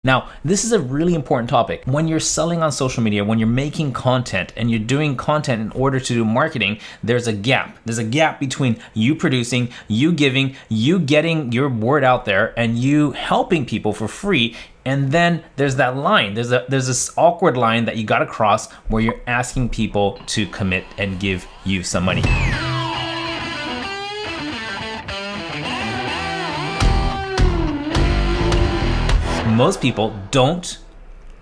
Now, this is a really important topic. When you're selling on social media, when you're making content and you're doing content in order to do marketing, there's a gap. There's a gap between you producing, you giving, you getting your word out there, and you helping people for free. And then there's that line. There's this awkward line that you got to cross where you're asking people to commit and give you some money. Most people don't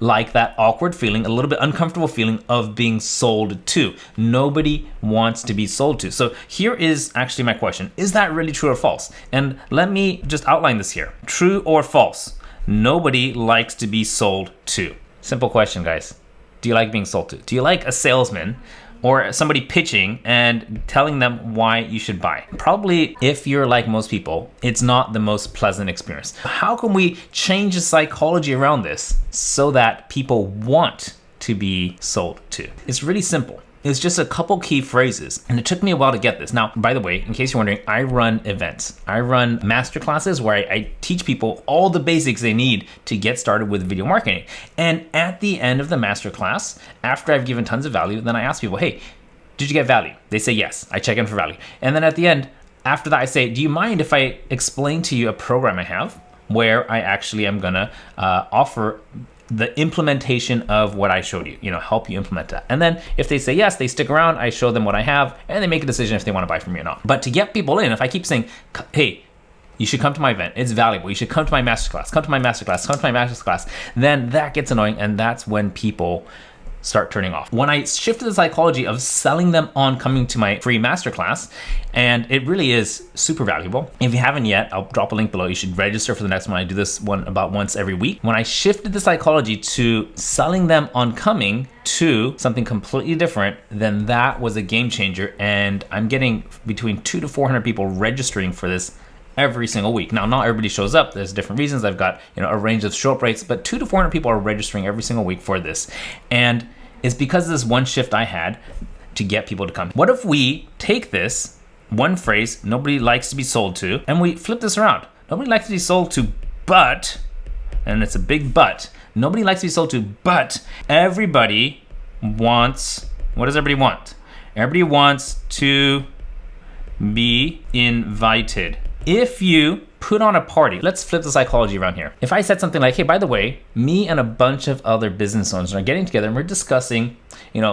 like that awkward feeling, a little bit uncomfortable feeling of being sold to. Nobody wants to be sold to. So here is actually my question. Is that really true or false? And let me just outline this here. True or false? Nobody likes to be sold to. Simple question, guys. Do you like being sold to? Do you like a salesman or somebody pitching and telling them why you should buy? Probably, if you're like most people, it's not the most pleasant experience. How can we change the psychology around this so that people want to be sold to? It's really simple. It's just a couple key phrases, and it took me a while to get this. Now, by the way, in case you're wondering, I run events. I run masterclasses where I teach people all the basics they need to get started with video marketing. And at the end of the masterclass, after I've given tons of value, then I ask people, hey, did you get value? They say yes. I check in for value. And then at the end, after that, I say, do you mind if I explain to you a program I have where I actually am gonna offer the implementation of what I showed you, help you implement that. And then if they say yes, they stick around, I show them what I have, and they make a decision if they want to buy from me or not. But to get people in, if I keep saying, hey, you should come to my event, it's valuable, you should come to my masterclass, come to my masterclass, then that gets annoying, and that's when people start turning off. When I shifted the psychology of selling them on coming to my free masterclass, and it really is super valuable. If you haven't yet, I'll drop a link below. You should register for the next one. I do this one about once every week. When I shifted the psychology to selling them on coming to something completely different, then that was a game changer. And I'm getting between 200 to 400 people registering for this every single week. Now, not everybody shows up. There's different reasons. I've got a range of show up rates, but 200 to 400 people are registering every single week for this. And it's because of this one shift I had to get people to come. What if we take this one phrase, nobody likes to be sold to, and we flip this around? Nobody likes to be sold to, but, and it's a big but, nobody likes to be sold to, but everybody wants, what does everybody want? Everybody wants to be invited. If you put on a party, let's flip the psychology around here. If I said something like, hey, by the way, me and a bunch of other business owners are getting together and we're discussing,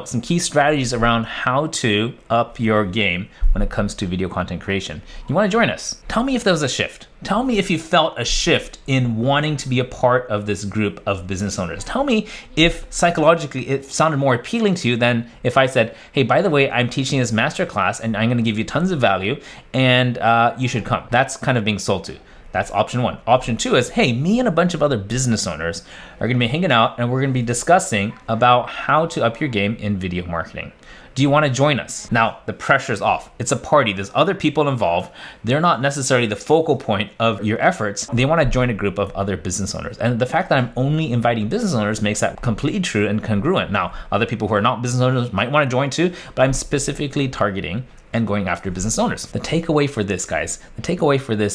some key strategies around how to up your game when it comes to video content creation. You want to join us? Tell me if there was a shift. Tell me if you felt a shift in wanting to be a part of this group of business owners. Tell me if psychologically it sounded more appealing to you than if I said, hey, by the way, I'm teaching this masterclass and I'm going to give you tons of value and you should come. That's kind of being sold to. That's option one. Option two is, hey, me and a bunch of other business owners are going to be hanging out and we're going to be discussing about how to up your game in video marketing. Do you want to join us? Now, the pressure's off. It's a party. There's other people involved. They're not necessarily the focal point of your efforts. They want to join a group of other business owners. And the fact that I'm only inviting business owners makes that completely true and congruent. Now, other people who are not business owners might want to join too, but I'm specifically targeting and going after business owners. The takeaway for this, guys,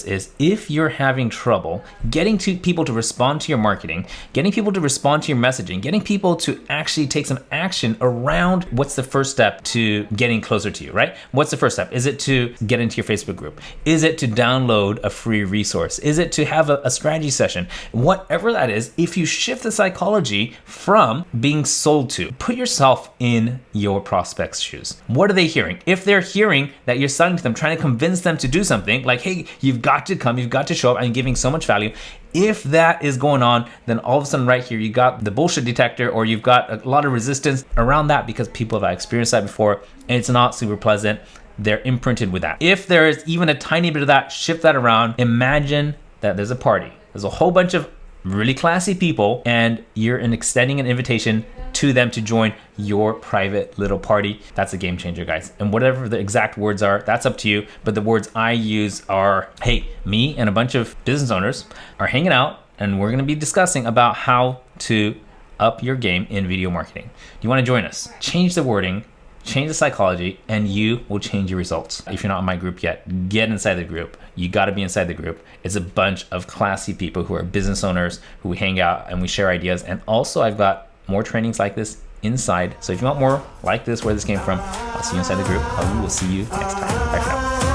is if you're having trouble getting people to respond to your marketing, getting people to respond to your messaging, getting people to actually take some action around what's the first step to getting closer to you, right? What's the first step? Is it to get into your Facebook group? Is it to download a free resource? Is it to have a strategy session? Whatever that is, if you shift the psychology from being sold to, put yourself in your prospect's shoes. What are they hearing? If they're hearing that you're selling to them, trying to convince them to do something like, hey, you've got to come, you've got to show up, I'm giving so much value. If that is going on, then all of a sudden right here, you got the bullshit detector or you've got a lot of resistance around that because people have experienced that before and it's not super pleasant. They're imprinted with that. If there is even a tiny bit of that, shift that around. Imagine that there's a party. There's a whole bunch of really classy people and you're extending an invitation to them to join your private little party. That's a game changer, guys. And whatever the exact words are, that's up to you. But the words I use are, hey, me and a bunch of business owners are hanging out and we're going to be discussing about how to up your game in video marketing. Do you want to join us? Change the wording change the psychology, and you will change your results. If you're not in my group yet, get inside the group. You got to be inside the group. It's a bunch of classy people who are business owners who hang out and we share ideas. And also, I've got more trainings like this inside. So if you want more like this, where this came from, I'll see you inside the group. I will see you next time. Bye for now.